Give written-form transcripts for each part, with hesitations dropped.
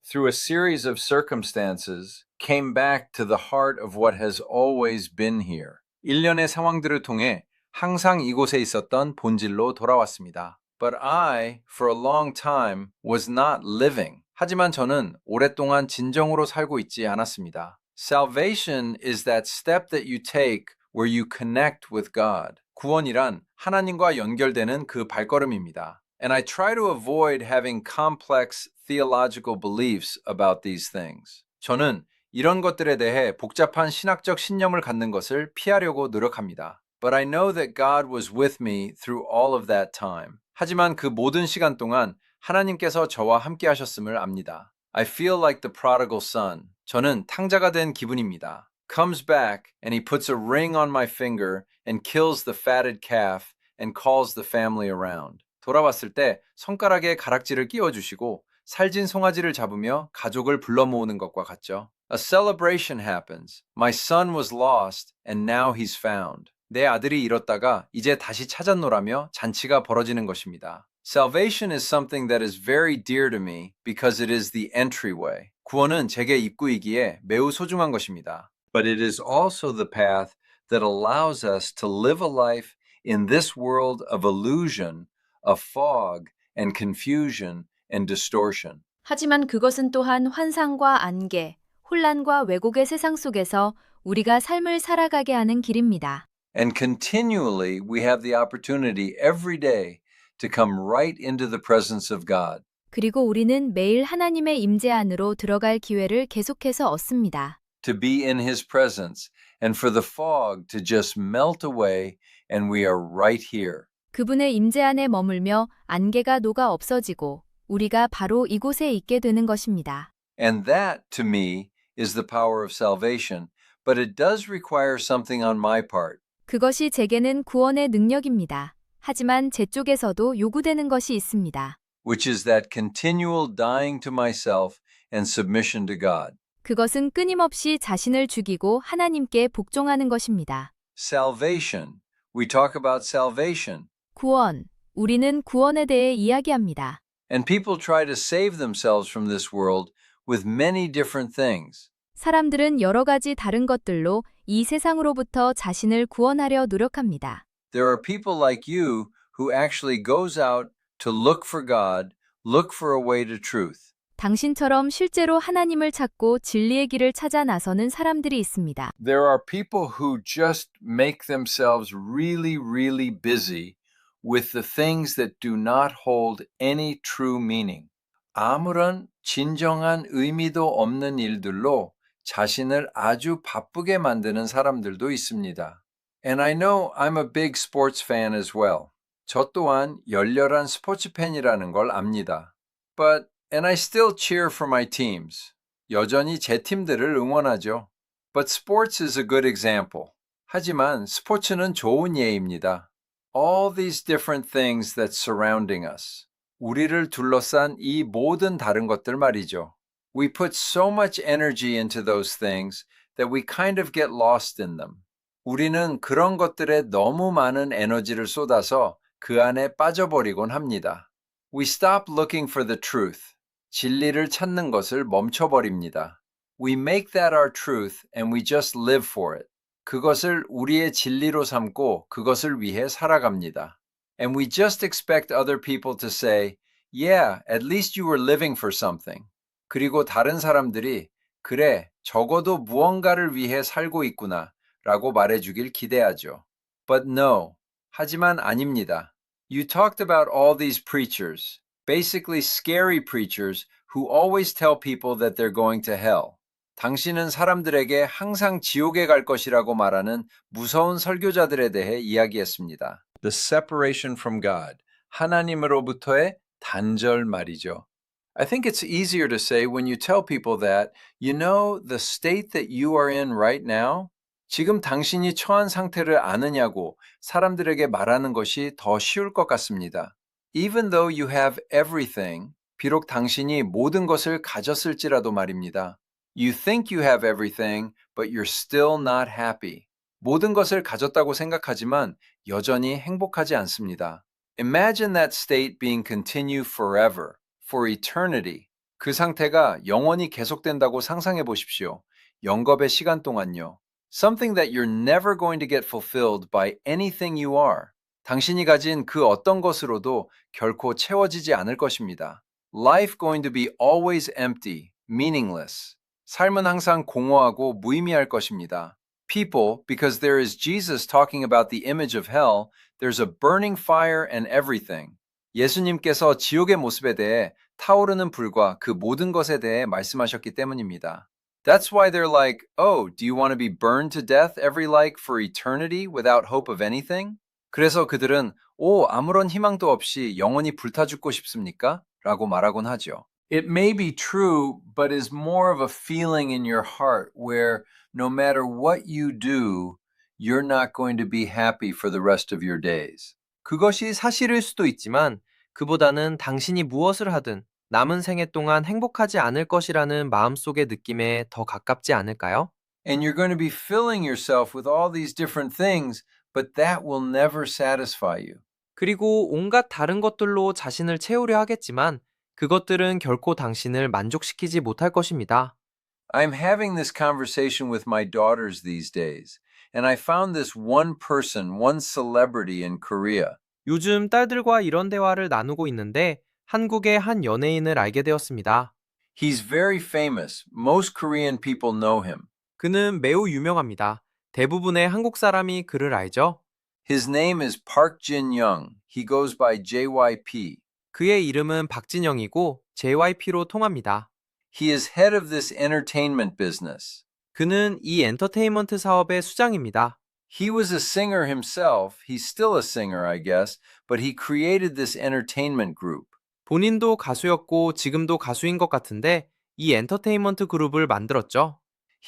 through a series of circumstances, came back to the heart of what has always been here. 일련의 상황들을 통해 항상 이곳에 있었던 본질로 돌아왔습니다. But I, for a long time, was not living. 하지만 저는 오랫동안 진정으로 살고 있지 않았습니다. Salvation is that step that you take where you connect with God. 구원이란 하나님과 연결되는 그 발걸음입니다. And I try to avoid having complex theological beliefs about these things. 저는 이런 것들에 대해 복잡한 신학적 신념을 갖는 것을 피하려고 노력합니다. But I know that God was with me through all of that time. 하지만 그 모든 시간 동안 하나님께서 저와 함께 하셨음을 압니다. I feel like the prodigal son. 저는 탕자가 된 기분입니다. Comes back and he puts a ring on my finger and kills the fatted calf and calls the family around. 돌아왔을 때 손가락에 가락지를 끼워주시고 살진 송아지를 잡으며 가족을 불러 모으는 것과 같죠. A celebration happens. My son was lost and now he's found. 내 아들이 잃었다가 이제 다시 찾았노라며 잔치가 벌어지는 것입니다. Salvation is something that is very dear to me because it is the entryway. 구원은 제게 입구이기에 매우 소중한 것입니다. But it is also the path that allows us to live a life in this world of illusion, of fog and confusion and distortion. 하지만 그것은 또한 환상과 안개, 혼란과 왜곡의 세상 속에서 우리가 삶을 살아가게 하는 길입니다. And continually we have the opportunity every day to come right into the presence of God. 그리고 우리는 매일 하나님의 임재 안으로 들어갈 기회를 계속해서 얻습니다. To be in His presence and for the fog to just melt away and we are right here. 그분의 임재 안에 머물며 안개가 녹아 없어지고 우리가 바로 이곳에 있게 되는 것입니다. And that, to me, is the power of salvation, but it does require something on my part. 그것이 제게는 구원의 능력입니다. 하지만 제 쪽에서도 요구되는 것이 있습니다. Which is that continual dying to myself and submission to God. 그것은 끊임없이 자신을 죽이고 하나님께 복종하는 것입니다. Salvation. We talk about salvation. 구원. 우리는 구원에 대해 이야기합니다. And people try to save themselves from this world with many different things. 사람들은 여러 가지 다른 것들로 이 세상으로부터 자신을 구원하려 노력합니다. There are people like you who actually goes out to look for God, look for a way to truth. 당신처럼 실제로 하나님을 찾고 진리의 길을 찾아 나서는 사람들이 있습니다. There are people who just make themselves really, really busy with the things that do not hold any true meaning. 아무런 진정한 의미도 없는 일들로 자신을 아주 바쁘게 만드는 사람들도 있습니다. And I know I'm a big sports fan as well. 저 또한 열렬한 스포츠 팬이라는 걸 압니다. And I still cheer for my teams. 여전히 제 팀들을 응원하죠. But sports is a good example. 하지만 스포츠는 좋은 예입니다. All these different things that's surrounding us. 우리를 둘러싼 이 모든 다른 것들 말이죠. We put so much energy into those things that we kind of get lost in them. 우리는 그런 것들에 너무 많은 에너지를 쏟아서 그 안에 빠져버리곤 합니다. We stop looking for the truth. 진리를 찾는 것을 멈춰버립니다. We make that our truth and we just live for it. 그것을 우리의 진리로 삼고 그것을 위해 살아갑니다. And we just expect other people to say, yeah, at least you were living for something. 그리고 다른 사람들이 그래, 적어도 무언가를 위해 살고 있구나 라고 말해주길 기대하죠. But no, 하지만 아닙니다. You talked about all these preachers, basically scary preachers who always tell people that they're going to hell. 당신은 사람들에게 항상 지옥에 갈 것이라고 말하는 무서운 설교자들에 대해 이야기했습니다. The separation from God, 하나님으로부터의 단절 말이죠. I think it's easier to say when you tell people that, you know, the state that you are in right now, 지금 당신이 처한 상태를 아느냐고 사람들에게 말하는 것이 더 쉬울 것 같습니다. Even though you have everything, 비록 당신이 모든 것을 가졌을지라도 말입니다. You think you have everything, but you're still not happy. 모든 것을 가졌다고 생각하지만 여전히 행복하지 않습니다. Imagine that state being continued forever, for eternity. 그 상태가 영원히 계속된다고 상상해 보십시오. 영겁의 시간 동안요. Something that you're never going to get fulfilled by anything you are. 당신이 가진 그 어떤 것으로도 결코 채워지지 않을 것입니다. Life going to be always empty, meaningless. 삶은 항상 공허하고 무의미할 것입니다. People, because there is Jesus talking about the image of hell, there's a burning fire and everything. 예수님께서 지옥의 모습에 대해 타오르는 불과 그 모든 것에 대해 말씀하셨기 때문입니다. That's why they're like, oh, do you want to be burned to death every like for eternity without hope of anything? 그래서 그들은 아무런 희망도 없이 영원히 불타 죽고 싶습니까? 라고 말하곤 하죠. It may be true, but is more of a feeling in your heart where no matter what you do, you're not going to be happy for the rest of your days. 그것이 사실일 수도 있지만 그보다는 당신이 무엇을 하든 남은 생애 동안 행복하지 않을 것이라는 마음속의 느낌에 더 가깝지 않을까요? And you're going to be filling yourself with all these different things, but that will never satisfy you. 그리고 온갖 다른 것들로 자신을 채우려 하겠지만 그것들은 결코 당신을 만족시키지 못할 것입니다. I'm having this conversation with my daughters these days, and I found this one person, one celebrity in Korea. 요즘 딸들과 이런 대화를 나누고 있는데 한국의 한 연예인을 알게 되었습니다. He's very famous. Most Korean people know him. 그는 매우 유명합니다. 대부분의 한국 사람이 그를 알죠? His name is Park Jin-young. He goes by JYP. 그의 이름은 박진영이고 JYP로 통합니다. He is head of this entertainment business. 그는 이 엔터테인먼트 사업의 수장입니다. He was a singer himself. He's still a singer, I guess, but he created this entertainment group. 본인도 가수였고 지금도 가수인 것 같은데 이 엔터테인먼트 그룹을 만들었죠.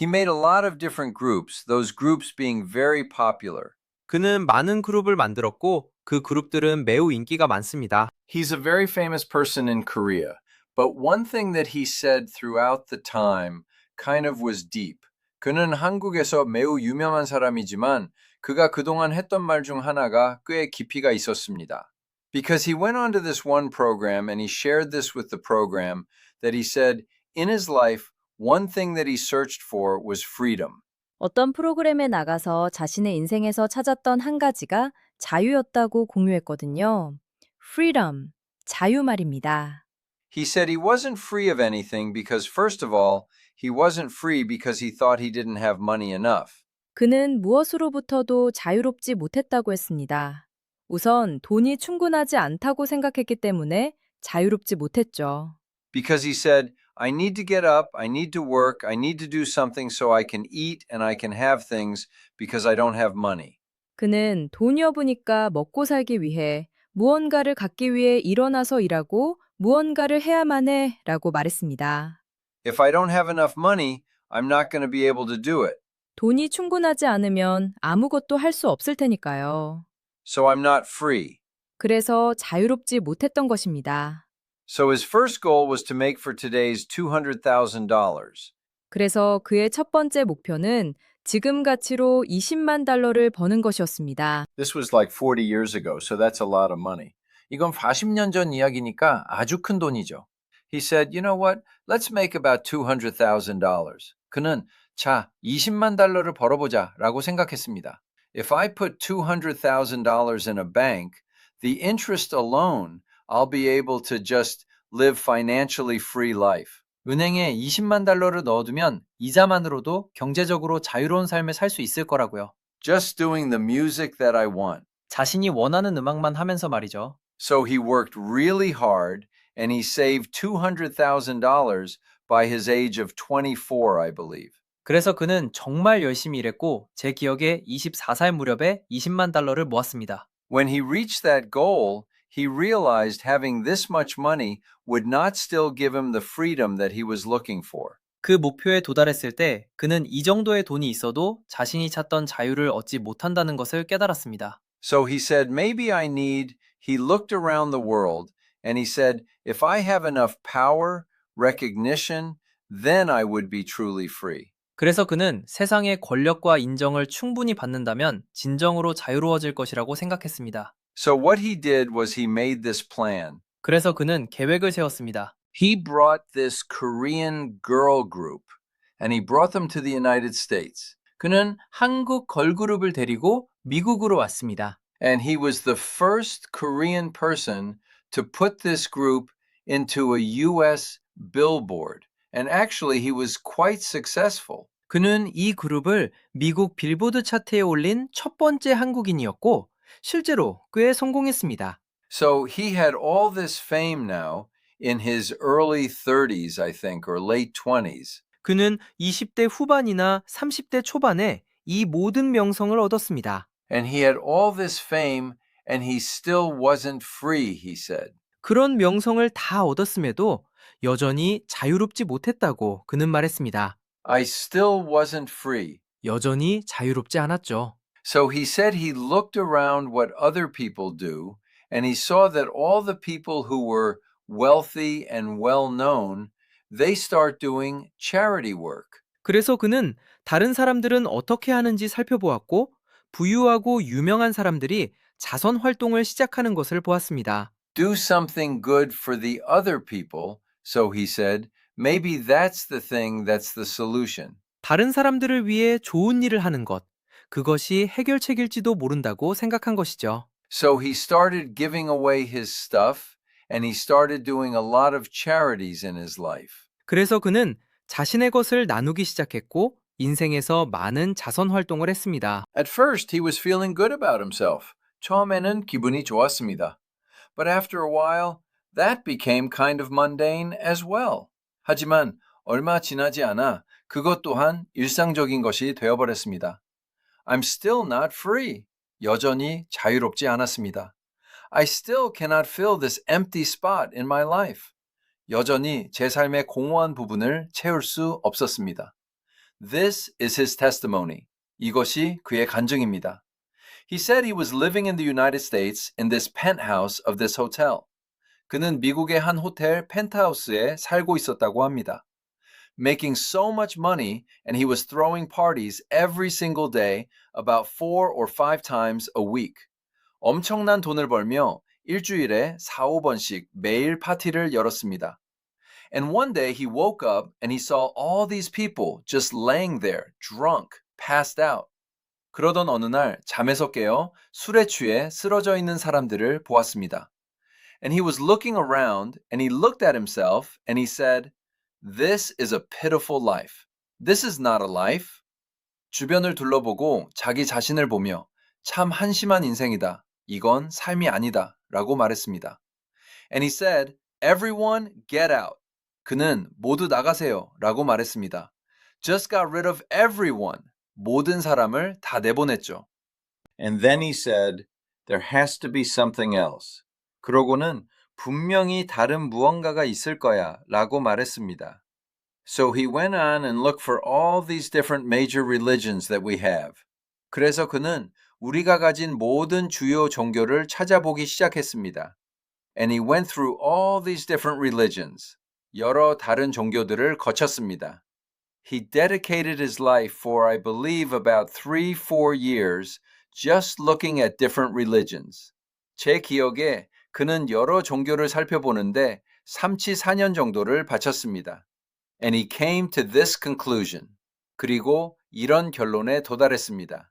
He made a lot of different groups, those groups being very popular. 그는 많은 그룹을 만들었고 그 그룹들은 매우 인기가 많습니다. He's a very famous person in Korea, but one thing that he said throughout the time kind of was deep. 그는 한국에서 매우 유명한 사람이지만 그가 그동안 했던 말 중 하나가 꽤 깊이가 있었습니다. Because he went on to this one program and he shared this with the program that he said in his life one thing that he searched for was freedom. 어떤 프로그램에 나가서 자신의 인생에서 찾았던 한 가지가 자유였다고 공유했거든요. freedom, 자유 말입니다. He said he wasn't free of anything because first of all, he wasn't free because he thought he didn't have money enough. 그는 무엇으로부터도 자유롭지 못했다고 했습니다. 우선 돈이 충분하지 않다고 생각했기 때문에 자유롭지 못했죠. Because he said, I need to get up, I need to work, I need to do something so I can eat and I can have things because I don't have money. 그는 돈이 없으니까 먹고 살기 위해 무언가를 갖기 위해 일어나서 일하고 무언가를 해야만 해 라고 말했습니다. If I don't have enough money, I'm not going to be able to do it. 돈이 충분하지 않으면 아무것도 할 수 없을 테니까요. So I'm not free. 그래서 자유롭지 못했던 것입니다. So his first goal was to make for today's $200,000. 그래서 그의 첫 번째 목표는 지금 가치로 20만 달러를 버는 것이었습니다. This was like 40 years ago, so that's a lot of money. 이건 40년 전 이야기니까 아주 큰 돈이죠. He said, you know what? Let's make about $200,000. 그는 자, 20만 달러를 벌어보자 라고 생각했습니다. If I put $200,000 in a bank, the interest alone, I'll be able to just live financially free life. 은행에 20만 달러를 넣어두면 이자만으로도 경제적으로 자유로운 삶을 살 수 있을 거라고요. Just doing the music that I want. 자신이 원하는 음악만 하면서 말이죠. So he worked really hard and he saved $200,000 by his age of 24, I believe. 그래서 그는 정말 열심히 일했고 제 기억에 24살 무렵에 20만 달러를 모았습니다. When he reached that goal, he realized having this much money would not still give him the freedom that he was looking for. 그 목표에 도달했을 때 그는 이 정도의 돈이 있어도 자신이 찾던 자유를 얻지 못한다는 것을 깨달았습니다. So he said, maybe I need, he looked around the world and he said, if I have enough power, recognition, then I would be truly free. 그래서 그는 세상의 권력과 인정을 충분히 받는다면 진정으로 자유로워질 것이라고 생각했습니다. So what he did was he made this plan. 그래서 그는 계획을 세웠습니다. He brought this Korean girl group and he brought them to the United States. 그는 한국 걸그룹을 데리고 미국으로 왔습니다. And he was the first Korean person to put this group into a US billboard. And actually, he was quite successful. 그는 이 그룹을 미국 빌보드 차트에 올린 첫 번째 한국인이었고 실제로 꽤 성공했습니다. So he had all this fame now in his early 30s, I think, or late 20s. 그는 20대 후반이나 30대 초반에 이 모든 명성을 얻었습니다. And he had all this fame and he still wasn't free, he said. 그런 명성을 다 얻었음에도 여전히 자유롭지 못했다고 그는 말했습니다. I still wasn't free. 여전히 자유롭지 않았죠. So he said he looked around what other people do and he saw that all the people who were wealthy and well known, they start doing charity work. 그래서 그는 다른 사람들은 어떻게 하는지 살펴보았고 부유하고 유명한 사람들이 자선 활동을 시작하는 것을 보았습니다. Do something good for the other people, so he said, maybe that's the thing that's the solution. 다른 사람들을 위해 좋은 일을 하는 것, 그것이 해결책일지도 모른다고 생각한 것이죠. So he started giving away his stuff and he started doing a lot of charities in his life. 그래서 그는 자신의 것을 나누기 시작했고 인생에서 많은 자선 활동을 했습니다. At first, he was feeling good about himself. 처음에는 기분이 좋았습니다. But after a while, that became kind of mundane as well. 하지만 얼마 지나지 않아 그것 또한 일상적인 것이 되어버렸습니다. I'm still not free. 여전히 자유롭지 않았습니다. I still cannot fill this empty spot in my life. 여전히 제 삶의 공허한 부분을 채울 수 없었습니다. This is his testimony. 이것이 그의 간증입니다. He said he was living in the United States in this penthouse of this hotel. 그는 미국의 한 호텔 펜트하우스에 살고 있었다고 합니다. Making so much money and he was throwing parties every single day about 4 or 5 times a week. 엄청난 돈을 벌며 일주일에 4, 5번씩 매일 파티를 열었습니다. And one day he woke up and he saw all these people just laying there, drunk, passed out. 그러던 어느 날 잠에서 깨어 술에 취해 쓰러져 있는 사람들을 보았습니다. And he was looking around and he looked at himself and he said, This is a pitiful life. This is not a life. 주변을 둘러보고 자기 자신을 보며 참 한심한 인생이다. 이건 삶이 아니다. 라고 말했습니다. And he said, Everyone get out. 그는 모두 나가세요. 라고 말했습니다. Just got rid of everyone. 모든 사람을 다 내보냈죠. And then he said, There has to be something else. 그러고는 분명히 다른 무언가가 있을 거야 라고 말했습니다. So he went on and looked for all these different major religions that we have. 그래서 그는 우리가 가진 모든 주요 종교를 찾아보기 시작했습니다. And he went through all these different religions. 여러 다른 종교들을 거쳤습니다. He dedicated his life for, I believe, about 3-4 years just looking at different religions. 제 기억에 그는 여러 종교를 살펴보는데 3-4년 정도를 바쳤습니다. And he came to this conclusion. 그리고 이런 결론에 도달했습니다.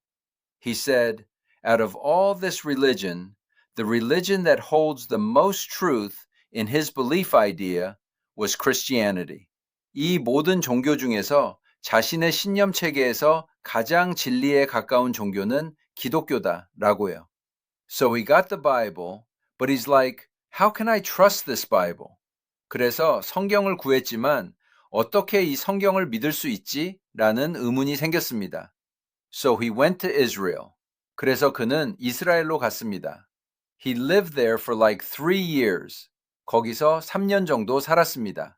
He said, out of all this religion, the religion that holds the most truth in his belief idea was Christianity. 이 모든 종교 중에서 자신의 신념 체계에서 가장 진리에 가까운 종교는 기독교다라고요. So he got the Bible, but he's like, how can I trust this Bible? 그래서 성경을 구했지만 어떻게 이 성경을 믿을 수 있지? 라는 의문이 생겼습니다. So he went to Israel. 그래서 그는 이스라엘로 갔습니다. He lived there for like 3 years. 거기서 3년 정도 살았습니다.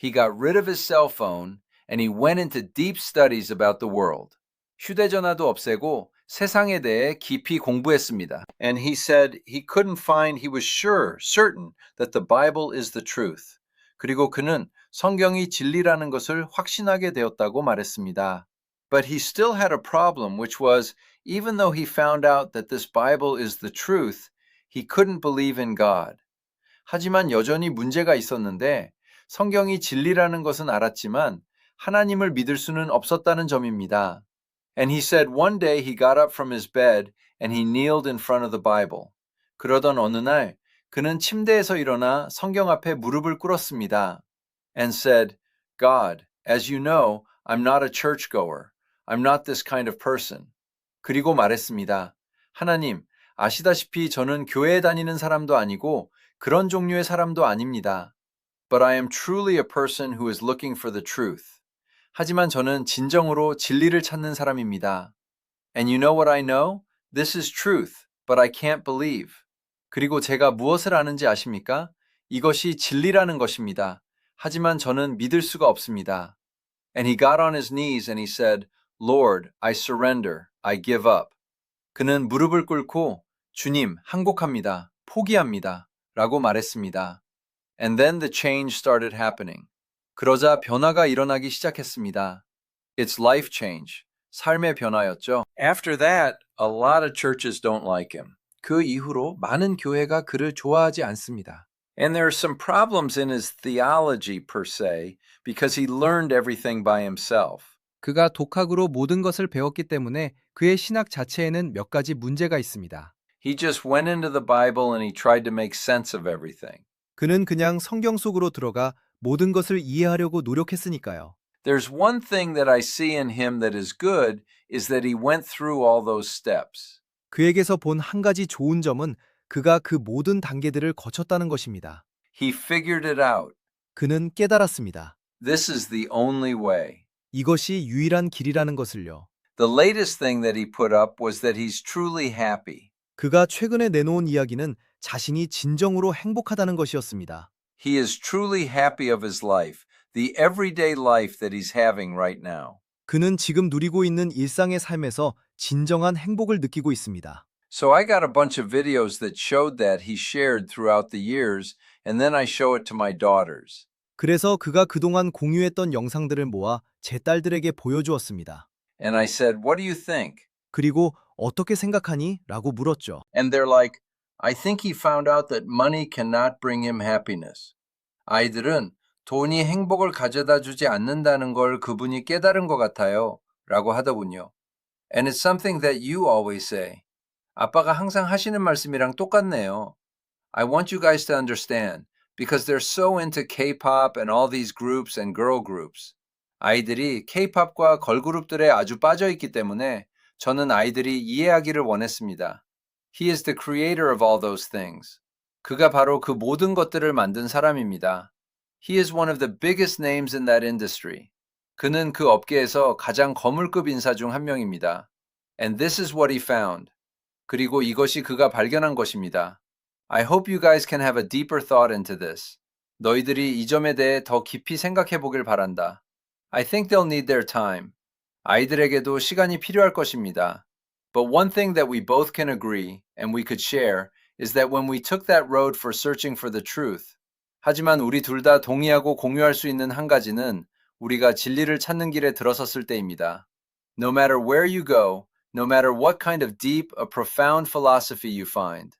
He got rid of his cell phone and he went into deep studies about the world. 휴대전화도 없애고 세상에 대해 깊이 공부했습니다. And he said he couldn't find, he was certain that the Bible is the truth. 그리고 그는 성경이 진리라는 것을 확신하게 되었다고 말했습니다. But he still had a problem, which was, even though he found out that this Bible is the truth, he couldn't believe in God. 하지만 여전히 문제가 있었는데 성경이 진리라는 것은 알았지만 하나님을 믿을 수는 없었다는 점입니다. And he said one day he got up from his bed and he kneeled in front of the Bible. 그러던 어느 날 그는 침대에서 일어나 성경 앞에 무릎을 꿇었습니다. And said, God, as you know, I'm not a churchgoer. I'm not this kind of person. 그리고 말했습니다. 하나님, 아시다시피 저는 교회에 다니는 사람도 아니고 그런 종류의 사람도 아닙니다. But I am truly a person who is looking for the truth. 하지만 저는 진정으로 진리를 찾는 사람입니다. And you know what I know? This is truth, but I can't believe. 그리고 제가 무엇을 아는지 아십니까? 이것이 진리라는 것입니다. 하지만 저는 믿을 수가 없습니다. And he got on his knees and he said, Lord, I surrender, I give up. 그는 무릎을 꿇고 주님, 항복합니다, 포기합니다 라고 말했습니다. And then the change started happening. 그러자 변화가 일어나기 시작했습니다. It's life change. 삶의 변화였죠. After that, a lot of churches don't like him. 그 이후로 많은 교회가 그를 좋아하지 않습니다. And there are some problems in his theology per se because he learned everything by himself. 그가 독학으로 모든 것을 배웠기 때문에 그의 신학 자체에는 몇 가지 문제가 있습니다. He just went into the Bible and he tried to make sense of everything. 그는 그냥 성경 속으로 들어가 모든 것을 이해하려고 노력했으니까요. There's one thing that I see in him that is good is that he went through all those steps. 그에게서 본 한 가지 좋은 점은 그가 그 모든 단계들을 거쳤다는 것입니다. He figured it out. 그는 깨달았습니다. This is the only way. 이것이 유일한 길이라는 것을요. The latest thing that he put up was that he's truly happy. 그가 최근에 내놓은 이야기는 자신이 진정으로 행복하다는 것이었습니다. He is truly happy of his life, the everyday life that he's having right now. 그는 지금 누리고 있는 일상의 삶에서 진정한 행복을 느끼고 있습니다. So I got a bunch of videos that showed that he shared throughout the years, and then I show it to my daughters. 그래서 그가 그동안 공유했던 영상들을 모아 제 딸들에게 보여주었습니다. And I said, what do you think? 그리고 어떻게 생각하니? 라고 물었죠. And they're like, I think he found out that money cannot bring him happiness. 아이들은 돈이 행복을 가져다 주지 않는다는 걸 그분이 깨달은 것 같아요. 라고 하더군요. And it's something that you always say. 아빠가 항상 하시는 말씀이랑 똑같네요. I want you guys to understand, because they're so into K-pop and all these groups and girl groups. 아이들이 K-pop과 걸그룹들에 아주 빠져 있기 때문에 저는 아이들이 이해하기를 원했습니다. He is the creator of all those things. 그가 바로 그 모든 것들을 만든 사람입니다. He is one of the biggest names in that industry. 그는 그 업계에서 가장 거물급 인사 중 한 명입니다. And this is what he found. 그리고 이것이 그가 발견한 것입니다. I hope you guys can have a deeper thought into this. 너희들이 이 점에 대해 더 깊이 생각해 보길 바란다. I think they'll need their time. 아이들에게도 시간이 필요할 것입니다. But one thing that we both can agree, and we could share, is that when we took that road for searching for the truth, 하지만 우리 둘 다 동의하고 공유할 수 있는 한 가지는 우리가 진리를 찾는 길에 들어섰을 때입니다. No matter where you go, no matter what kind of deep, a profound philosophy you find,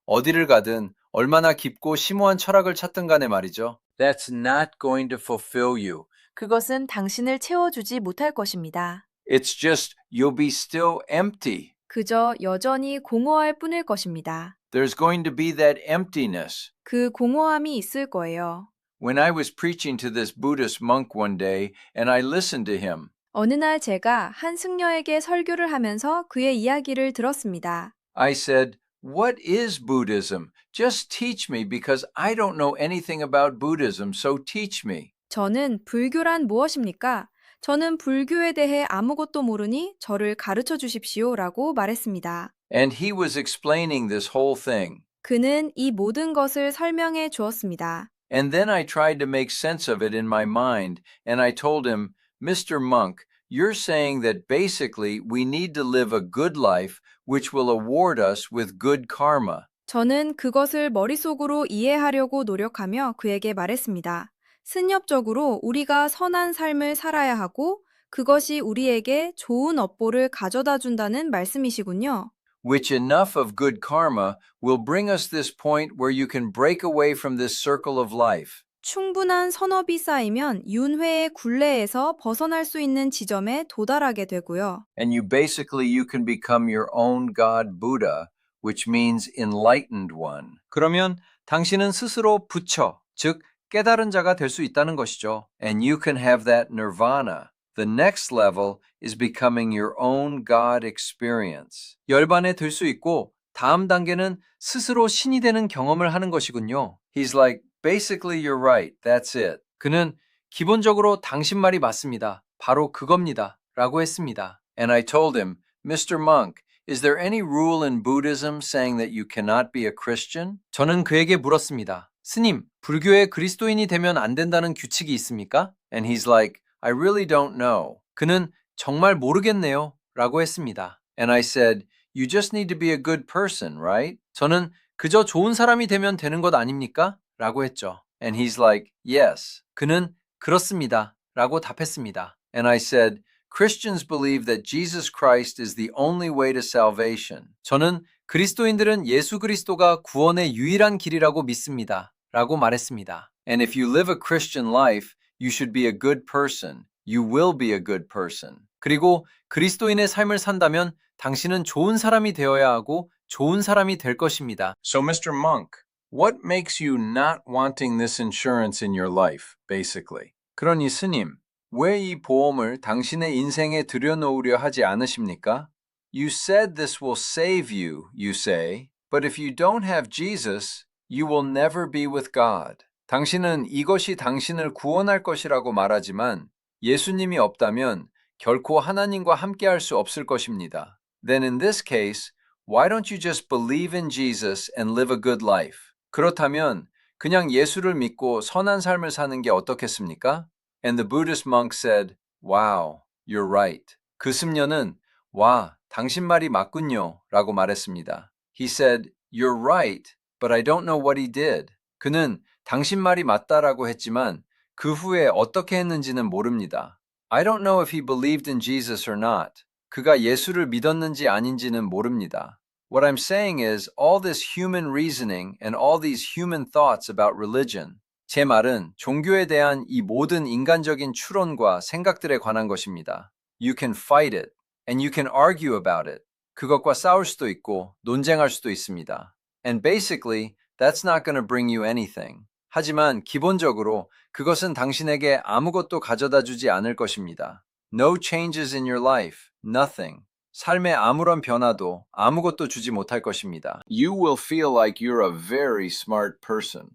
어디를 가든 얼마나 깊고 심오한 철학을 찾든 간에 말이죠. That's not going to fulfill you. 그것은 당신을 채워주지 못할 것입니다. It's just you'll be still empty. 그저 여전히 공허할 뿐일 것입니다. There's going to be that emptiness. 그 공허함이 있을 거예요. When I was preaching to this Buddhist monk one day and I listened to him, 어느 날 제가 한 승려에게 설교를 하면서 그의 이야기를 들었습니다. I said, What is Buddhism? Just teach me because I don't know anything about Buddhism, so teach me. 저는 불교란 무엇입니까? 저는 불교에 대해 아무것도 모르니 저를 가르쳐 주십시오 라고 말했습니다. And he was explaining this whole thing. 그는 이 모든 것을 설명해 주었습니다. And then I tried to make sense of it in my mind, and I told him, Mr. Monk, you're saying that basically we need to live a good life which will award us with good karma. 저는 그것을 머릿속으로 이해하려고 노력하며 그에게 말했습니다. 승엽적으로 우리가 선한 삶을 살아야 하고 그것이 우리에게 좋은 업보를 가져다 준다는 말씀이시군요. Which enough of good karma will bring us this point where you can break away from this circle of life. 충분한 선업이 쌓이면 윤회의 굴레에서 벗어날 수 있는 지점에 도달하게 되고요. And you can become your own God Buddha, which means enlightened one. 그러면 당신은 스스로 부처, 즉 깨달은 자가 될 수 있다는 것이죠. And you can have that nirvana. The next level is becoming your own God experience. 열반에 들 수 있고 다음 단계는 스스로 신이 되는 경험을 하는 것이군요. He's like, basically, you're right. That's it. 그는 기본적으로 당신 말이 맞습니다. 바로 그겁니다. 라고 했습니다. And I told him, Mr. Monk, is there any rule in Buddhism saying that you cannot be a Christian? 저는 그에게 물었습니다. 스님, 불교의 그리스도인이 되면 안 된다는 규칙이 있습니까? And he's like, I really don't know. 그는 정말 모르겠네요. 라고 했습니다. And I said, you just need to be a good person, right? 저는 그저 좋은 사람이 되면 되는 것 아닙니까? 라고 했죠. And he's like, yes. 그는 그렇습니다. 라고 답했습니다. And I said, Christians believe that Jesus Christ is the only way to salvation. 저는 그리스도인들은 예수 그리스도가 구원의 유일한 길이라고 믿습니다. 라고 말했습니다. And if you live a Christian life, you should be a good person. You will be a good person. 그리고 그리스도인의 삶을 산다면 당신은 좋은 사람이 되어야 하고 좋은 사람이 될 것입니다. So, Mr. Monk, what makes you not wanting this insurance in your life, basically? 그러니 스님, 왜 이 보험을 당신의 인생에 들여놓으려 하지 않으십니까? You said this will save you, you say, but if you don't have Jesus, you will never be with God. 당신은 이것이 당신을 구원할 것이라고 말하지만 예수님이 없다면 결코 하나님과 함께할 수 없을 것입니다. Then in this case, why don't you just believe in Jesus and live a good life? 그렇다면 그냥 예수를 믿고 선한 삶을 사는 게 어떻겠습니까? And the Buddhist monk said, Wow, you're right. 그 승려는 와, 당신 말이 맞군요 라고 말했습니다. He said, You're right, but I don't know what he did. 그는 당신 말이 맞다라고 했지만 그 후에 어떻게 했는지는 모릅니다. I don't know if he believed in Jesus or not. 그가 예수를 믿었는지 아닌지는 모릅니다. What I'm saying is all this human reasoning and all these human thoughts about religion. 제 말은 종교에 대한 이 모든 인간적인 추론과 생각들에 관한 것입니다. You can fight it and you can argue about it. 그것과 싸울 수도 있고 논쟁할 수도 있습니다. And basically, that's not going to bring you anything. 하지만 기본적으로 그것은 당신에게 아무것도 가져다 주지 않을 것입니다. No changes in your life, nothing. 삶의 아무런 변화도 아무것도 주지 못할 것입니다. You will feel like you're a very smart person,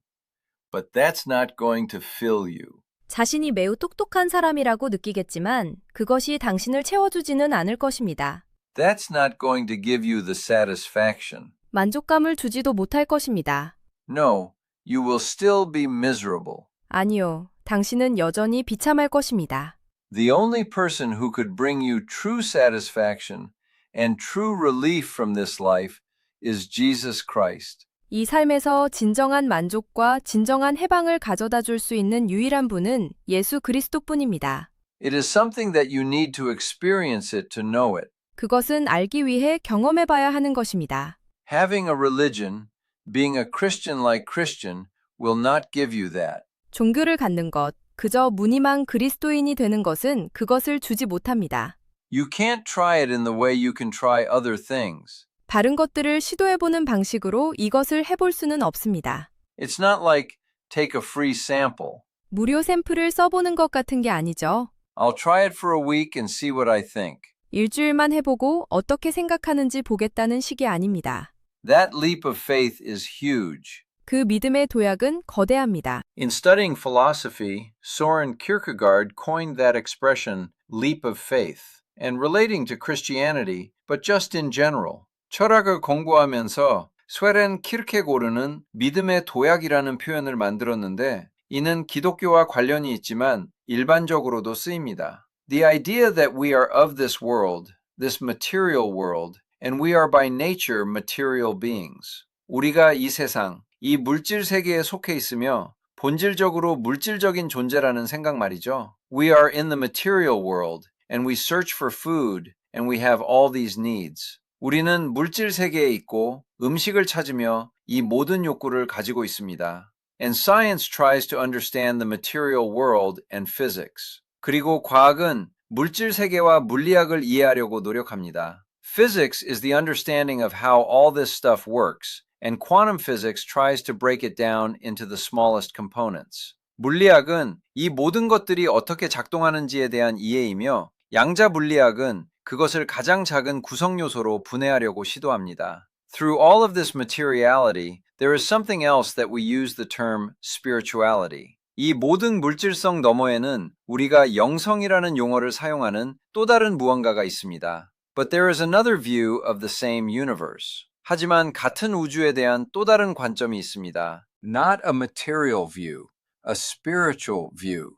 but that's not going to fill you. 자신이 매우 똑똑한 사람이라고 느끼겠지만 그것이 당신을 채워주지는 않을 것입니다. That's not going to give you the satisfaction. 만족감을 주지도 못할 것입니다. No, you will still be miserable. 아니요, 당신은 여전히 비참할 것입니다. The only person who could bring you true satisfaction and true relief from this life is Jesus Christ. 이 삶에서 진정한 만족과 진정한 해방을 가져다 줄 수 있는 유일한 분은 예수 그리스도뿐입니다. It is something that you need to experience it to know it. 그것은 알기 위해 경험해 봐야 하는 것입니다. Having a religion, being a Christian like Christian, will not give you that. 종교를 갖는 것, 그저 무늬만 그리스도인이 되는 것은 그것을 주지 못합니다. You can't try it in the way you can try other things. 다른 것들을 시도해보는 방식으로 이것을 해볼 수는 없습니다. It's not like take a free sample. 무료 샘플을 써보는 것 같은 게 아니죠. I'll try it for a week and see what I think. 일주일만 해보고 어떻게 생각하는지 보겠다는 식이 아닙니다. That leap of faith is huge. 그 믿음의 도약은 거대합니다. In studying philosophy, Soren Kierkegaard coined that expression, leap of faith, and relating to Christianity, but just in general. 철학을 공부하면서 스웨렌 키르케고르는 믿음의 도약이라는 표현을 만들었는데 이는 기독교와 관련이 있지만 일반적으로도 쓰입니다. The idea that we are of this world, this material world, and we are by nature material beings. 우리가 이 세상, 이 물질 세계에 속해 있으며 본질적으로 물질적인 존재라는 생각 말이죠. We are in the material world, and we search for food, and we have all these needs. 우리는 물질 세계에 있고 음식을 찾으며 이 모든 욕구를 가지고 있습니다. And science tries to understand the material world and physics. 그리고 과학은 물질 세계와 물리학을 이해하려고 노력합니다. Physics is the understanding of how all this stuff works, and quantum physics tries to break it down into the smallest components. 물리학은 이 모든 것들이 어떻게 작동하는지에 대한 이해이며, 양자 물리학은 그것을 가장 작은 구성 요소로 분해하려고 시도합니다. Through all of this materiality, there is something else that we use the term spirituality. 이 모든 물질성 너머에는 우리가 영성이라는 용어를 사용하는 또 다른 무언가가 있습니다. But there is another view of the same universe. 하지만 같은 우주에 대한 또 다른 관점이 있습니다. Not a material view, a spiritual view.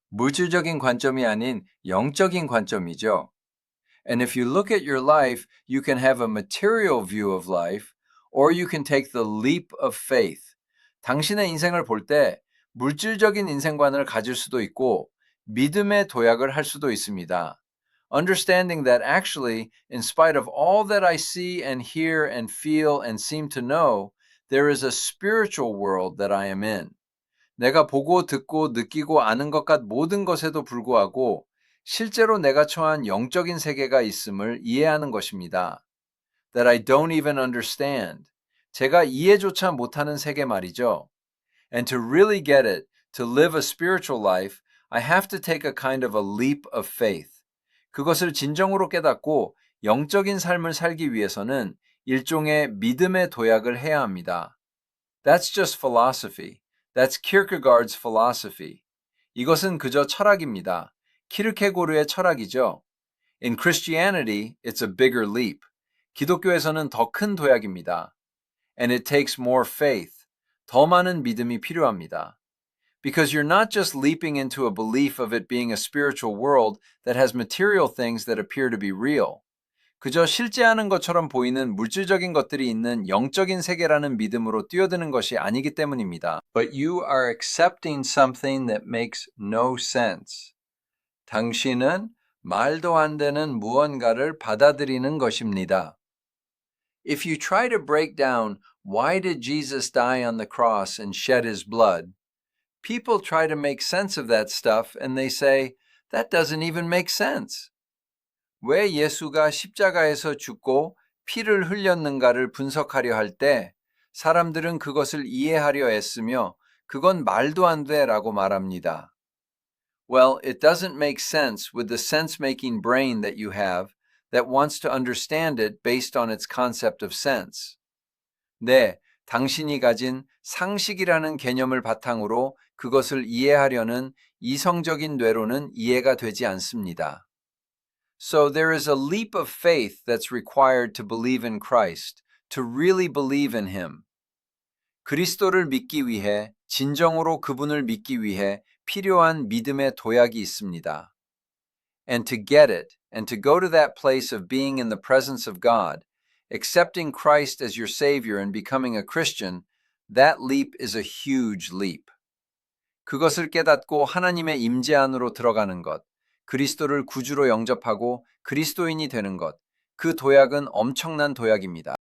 물질적인 관점이 아닌 영적인 관점이죠. And if you look at your life, you can have a material view of life, or you can take the leap of faith. 당신의 인생을 볼 때 물질적인 인생관을 가질 수도 있고 믿음의 도약을 할 수도 있습니다. Understanding that actually, in spite of all that I see and hear and feel and seem to know, there is a spiritual world that I am in. 내가 보고 듣고 느끼고 아는 것과 모든 것에도 불구하고 실제로 내가 처한 영적인 세계가 있음을 이해하는 것입니다. That I don't even understand. 제가 이해조차 못하는 세계 말이죠. And to really get it, to live a spiritual life, I have to take a kind of a leap of faith. 그것을 진정으로 깨닫고 영적인 삶을 살기 위해서는 일종의 믿음의 도약을 해야 합니다. That's just philosophy. That's Kierkegaard's philosophy. 이것은 그저 철학입니다. 키르케고르의 철학이죠. In Christianity, it's a bigger leap. 기독교에서는 더 큰 도약입니다. And it takes more faith. 더 많은 믿음이 필요합니다. Because you're not just leaping into a belief of it being a spiritual world that has material things that appear to be real. 그저 실제하는 것처럼 보이는 물질적인 것들이 있는 영적인 세계라는 믿음으로 뛰어드는 것이 아니기 때문입니다. But you are accepting something that makes no sense. 당신은 말도 안 되는 무언가를 받아들이는 것입니다. If you try to break down why did Jesus die on the cross and shed his blood, people try to make sense of that stuff and they say, that doesn't even make sense. 왜 예수가 십자가에서 죽고 피를 흘렸는가를 분석하려 할 때 사람들은 그것을 이해하려 애쓰며 그건 말도 안 돼라고 말합니다. Well, it doesn't make sense with the sense-making brain that you have that wants to understand it based on its concept of sense. 네, 당신이 가진 상식이라는 개념을 바탕으로 그것을 이해하려는 이성적인 뇌로는 이해가 되지 않습니다. So there is a leap of faith that's required to believe in Christ, to really believe in Him. 그리스도를 믿기 위해, 진정으로 그분을 믿기 위해 필요한 믿음의 도약이 있습니다. And to get it, and to go to that place of being in the presence of God, accepting Christ as your Savior and becoming a Christian, that leap is a huge leap. 그것을 깨닫고 하나님의 임재 안으로 들어가는 것, 그리스도를 구주로 영접하고 그리스도인이 되는 것, 그 도약은 엄청난 도약입니다.